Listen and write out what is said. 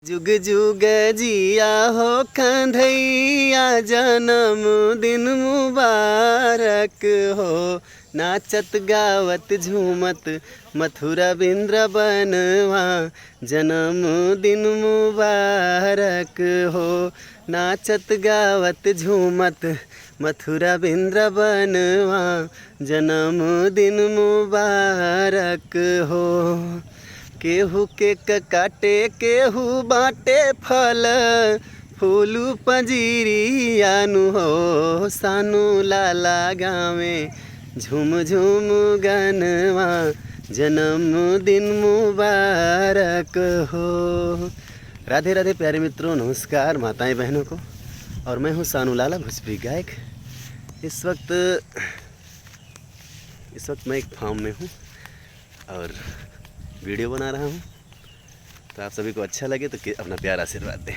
जुग जुग जिया हो कंधैया जन्म दिन मुबारक हो। नाचत गावत झूमत मथुरा वृंदावनवा जन्म दिन मुबारक हो। नाचत गावत झूमत मथुरा वृंदावनवा जन्म दिन मुबारक हो। केहू केक काटे केहू बाटे फल फूलू पंजीरियानु हो। सानू लाला गावे झूम झूम गनवा जन्म दिन मुबारक हो। राधे राधे प्यारे मित्रों, नमस्कार माताएं बहनों को। और मैं हूँ सानू लाला, भोजपुरी गायक। इस वक्त मैं एक फार्म में हूँ और वीडियो बना रहा हूँ। तो आप सभी को अच्छा लगे तो अपना प्यार आशीर्वाद दें।